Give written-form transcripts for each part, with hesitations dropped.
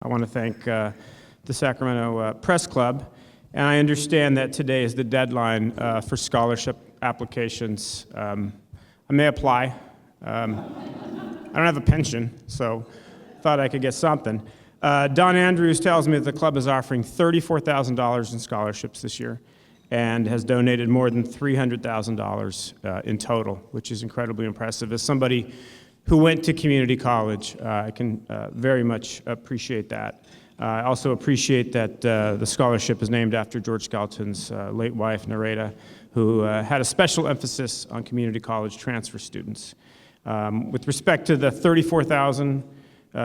want to thank the Sacramento Press Club, and I understand that today is the deadline for scholarship applications. I may apply. I don't have a pension, so thought I could get something. Don Andrews tells me that the club is offering $34,000 in scholarships this year and has donated more than $300,000 in total, which is incredibly impressive. As somebody who went to community college, I can very much appreciate that. I also appreciate that the scholarship is named after George Skelton's late wife, Nareda, who had a special emphasis on community college transfer students. With respect to the $34,000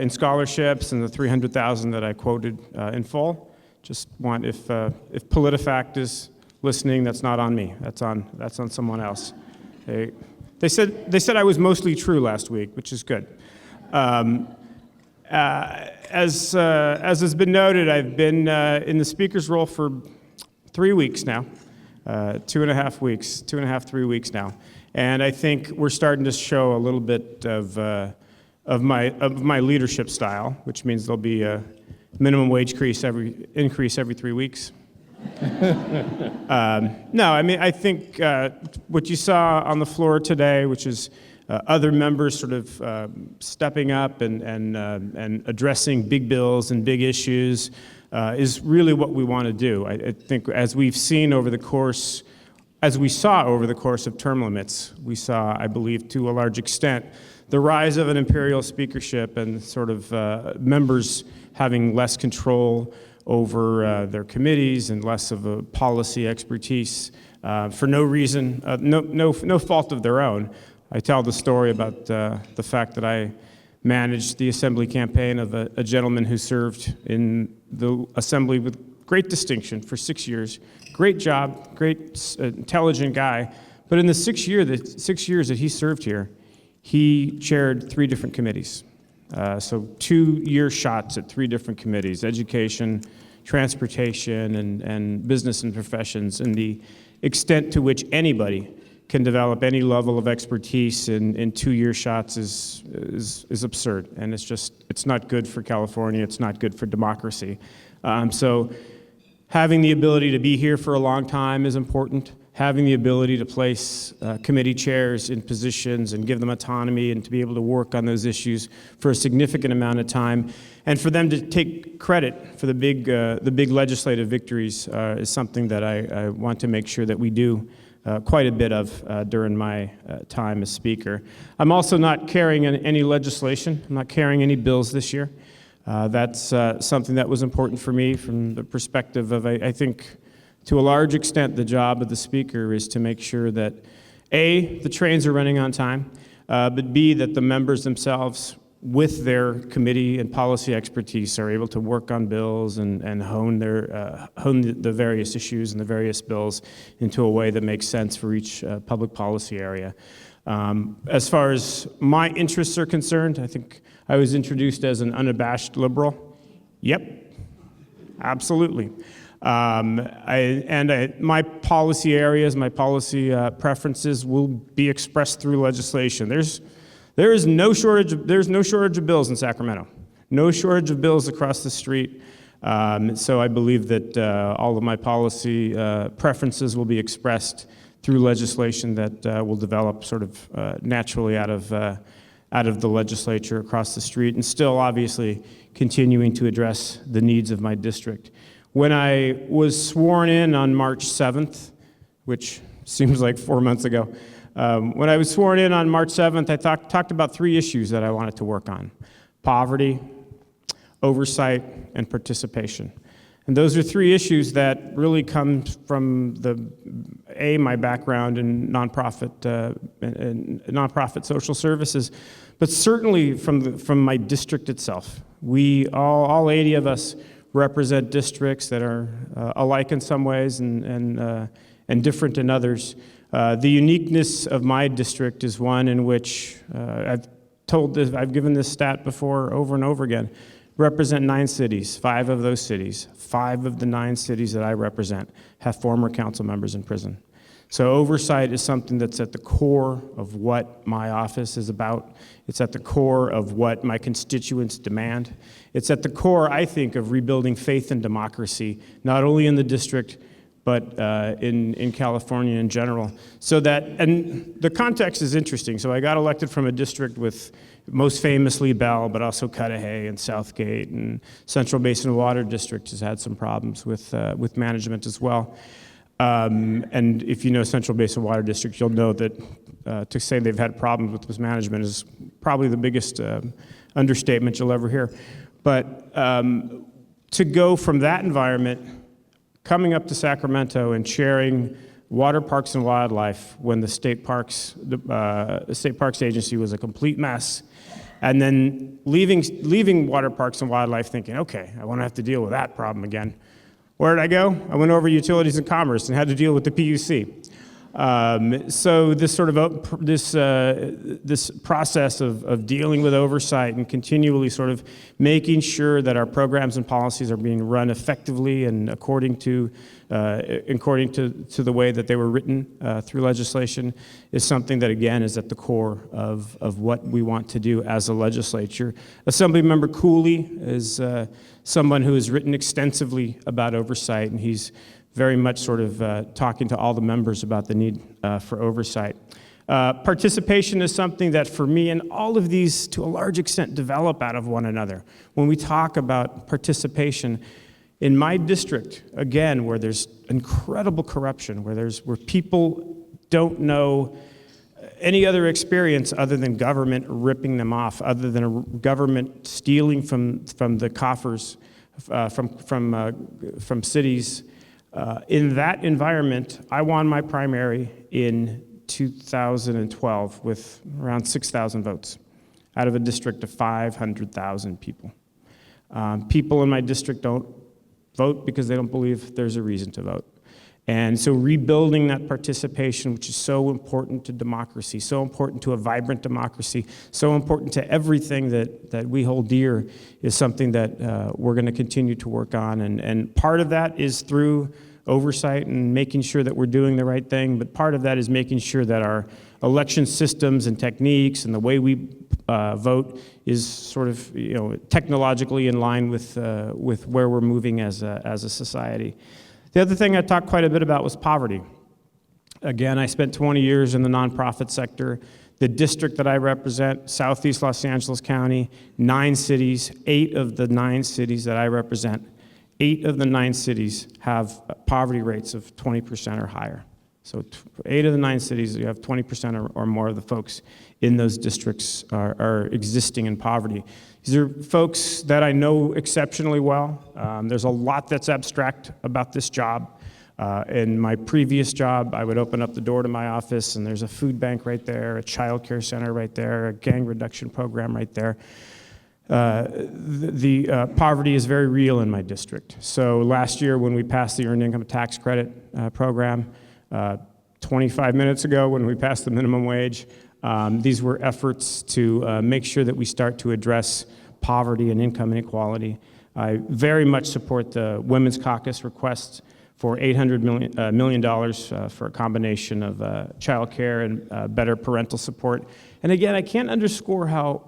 in scholarships and the $300,000 that I quoted in full, just want, if PolitiFact is listening, that's not on me. That's on someone else. They said I was mostly true last week, which is good. As has been noted, I've been in the speaker's role for 3 weeks now, 2.5 weeks, 3 weeks now, and I think we're starting to show a little bit of my leadership style, which means there'll be a minimum wage increase every 3 weeks. No, I mean, I think what you saw on the floor today, which is other members sort of stepping up and addressing big bills and big issues, is really what we want to do. I think as we saw over the course of term limits, we saw, I believe, to a large extent, the rise of an imperial speakership and sort of members having less control over their committees and less of a policy expertise for no reason, no fault of their own. I tell the story about the fact that I managed the assembly campaign of a gentleman who served in the assembly with great distinction for 6 years. Great job, great intelligent guy. But in the 6 years that he served here, he chaired 3 different committees. So 2-year shots at 3 different committees: education, transportation, and business and professions. And the extent to which anybody can develop any level of expertise in 2-year shots is absurd. And it's not good for California, it's not good for democracy. So having the ability to be here for a long time is important. Having the ability to place committee chairs in positions and give them autonomy and to be able to work on those issues for a significant amount of time, and for them to take credit for the big legislative victories is something that I want to make sure that we do quite a bit of during my time as Speaker. I'm also not carrying any legislation. I'm not carrying any bills this year. That's something that was important for me from the perspective of, I think, to a large extent, the job of the Speaker is to make sure that, A, the trains are running on time, but B, that the members themselves, with their committee and policy expertise, are able to work on bills and hone the various issues and the various bills into a way that makes sense for each public policy area. As far as my interests are concerned, I think I was introduced as an unabashed liberal. Yep, absolutely. My policy areas, my policy preferences will be expressed through legislation. There's no shortage of bills in Sacramento. No shortage of bills across the street. So I believe that all of my policy preferences will be expressed through legislation that will develop sort of naturally out of the legislature across the street, and still obviously continuing to address the needs of my district. When I was sworn in on March 7th, which seems like 4 months ago, when I was sworn in on March 7th, I talked about 3 issues that I wanted to work on: poverty, oversight, and participation. And those are 3 issues that really come from my background in nonprofit social services, but certainly from my district itself. We all 80 of us represent districts that are alike in some ways and different in others. The uniqueness of my district is one in which I've given this stat before over and over again. Represent 9 cities. 5 of the 9 cities that I represent have former council members in prison. So oversight is something that's at the core of what my office is about. It's at the core of what my constituents demand. It's at the core, I think, of rebuilding faith in democracy, not only in the district, but in California in general. So that, and the context is interesting. So I got elected from a district with most famously Bell, but also Cudahy and Southgate, and Central Basin Water District has had some problems with management as well. And if you know Central Basin Water District, you'll know that to say they've had problems with this management is probably the biggest understatement you'll ever hear. But to go from that environment, coming up to Sacramento and chairing water parks and wildlife when the state parks agency was a complete mess, and then leaving water parks and wildlife thinking, okay, I won't have to deal with that problem again. Where did I go? I went over utilities and commerce and had to deal with the PUC. So this sort of this process of dealing with oversight and continually sort of making sure that our programs and policies are being run effectively and according to the way that they were written through legislation is something that, again, is at the core of what we want to do as a legislature. Assemblymember Cooley is someone who has written extensively about oversight, and he's very much sort of talking to all the members about the need for oversight. Participation is something that for me, and all of these to a large extent develop out of one another. When we talk about participation, in my district, again, where there's incredible corruption, where people don't know any other experience other than government ripping them off, other than a government stealing from the coffers, from cities. In that environment, I won my primary in 2012 with around 6,000 votes out of a district of 500,000 people. People in my district don't vote because they don't believe there's a reason to vote. And so rebuilding that participation, which is so important to democracy, so important to a vibrant democracy, so important to everything that we hold dear, is something that we're going to continue to work on. And part of that is through oversight and making sure that we're doing the right thing, but part of that is making sure that our election systems and techniques and the way we vote is sort of, technologically in line with where we're moving as a society. The other thing I talked quite a bit about was poverty. Again, I spent 20 years in the nonprofit sector. The district that I represent, Southeast Los Angeles County, 9 cities, 8 of the 9 cities that I represent, 8 of the 9 cities have poverty rates of 20% or higher. So 8 of the 9 cities, you have 20% or more of the folks in those districts are existing in poverty. These are folks that I know exceptionally well. There's a lot that's abstract about this job. In my previous job, I would open up the door to my office, and there's a food bank right there, a child care center right there, a gang reduction program right there. The poverty is very real in my district. So last year when we passed the Earned Income Tax Credit program, 25 minutes ago when we passed the minimum wage, these were efforts to make sure that we start to address poverty and income inequality. I very much support the Women's Caucus request for $800 million for a combination of child care and better parental support. And again, I can't underscore how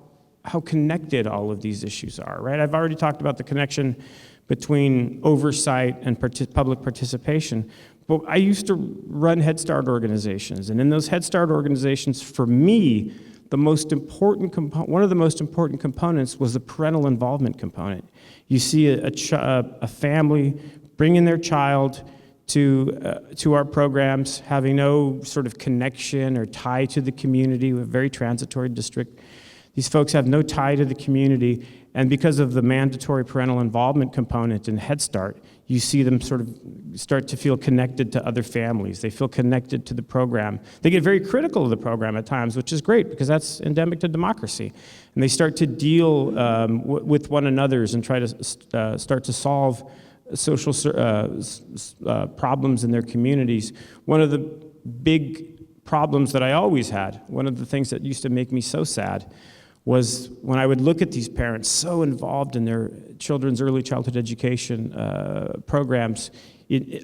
connected all of these issues are, right? I've already talked about the connection between oversight and public participation, but I used to run Head Start organizations, and in those Head Start organizations, for me, one of the most important components was the parental involvement component. You see a family bringing their child to our programs, having no sort of connection or tie to the community, a very transitory district. These folks have no tie to the community, and because of the mandatory parental involvement component in Head Start, you see them sort of start to feel connected to other families. They feel connected to the program. They get very critical of the program at times, which is great because that's endemic to democracy. And they start to deal with one another's and try to start to solve social problems in their communities. One of the big problems that I always had, one of the things that used to make me so sad, was when I would look at these parents so involved in their children's early childhood education programs,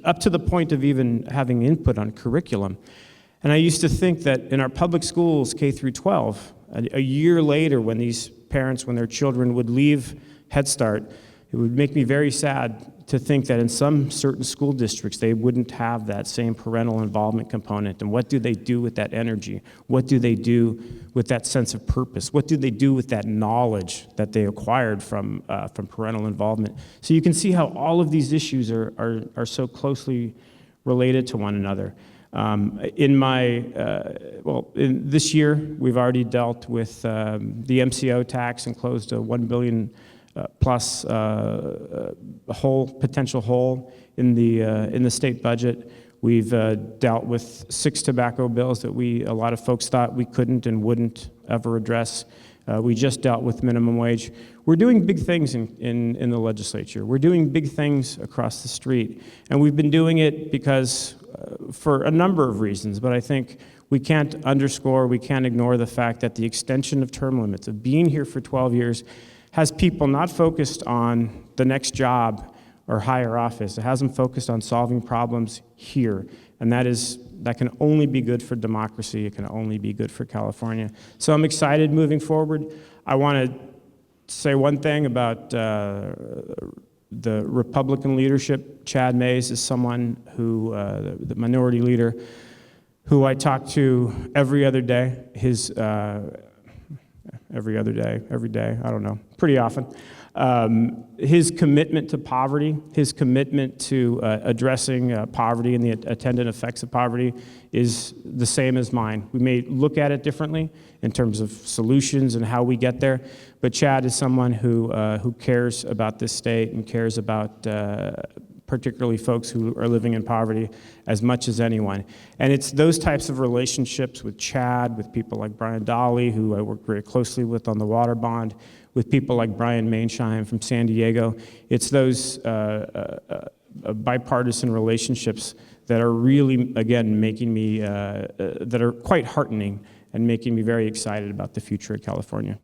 up to the point of even having input on curriculum. And I used to think that in our public schools, K through 12, a year later when these parents, when their children would leave Head Start, it would make me very sad to think that in some certain school districts, they wouldn't have that same parental involvement component. And what do they do with that energy? What do they do with that sense of purpose? What do they do with that knowledge that they acquired from parental involvement? So you can see how all of these issues are so closely related to one another. In this year, we've already dealt with the MCO tax and closed a $1 billion plus potential hole in the state budget. We've dealt with 6 tobacco bills that a lot of folks thought we couldn't and wouldn't ever address. We just dealt with minimum wage. We're doing big things in the legislature. We're doing big things across the street. And we've been doing it because, for a number of reasons, but I think we can't ignore the fact that the extension of term limits, of being here for 12 years, has people not focused on the next job or higher office. It has them focused on solving problems here. And that can only be good for democracy. It can only be good for California. So I'm excited moving forward. I want to say one thing about the Republican leadership. Chad Mays is someone who, the minority leader, who I talk to every other day. Every day, I don't know, pretty often. His commitment to poverty, his commitment to addressing poverty and the attendant effects of poverty is the same as mine. We may look at it differently in terms of solutions and how we get there, but Chad is someone who cares about this state and cares about particularly folks who are living in poverty as much as anyone. And it's those types of relationships with Chad, with people like Brian Dolly, who I work very closely with on the water bond, with people like Brian Mainsheim from San Diego. It's those bipartisan relationships that are really, again, making me, that are quite heartening and making me very excited about the future of California.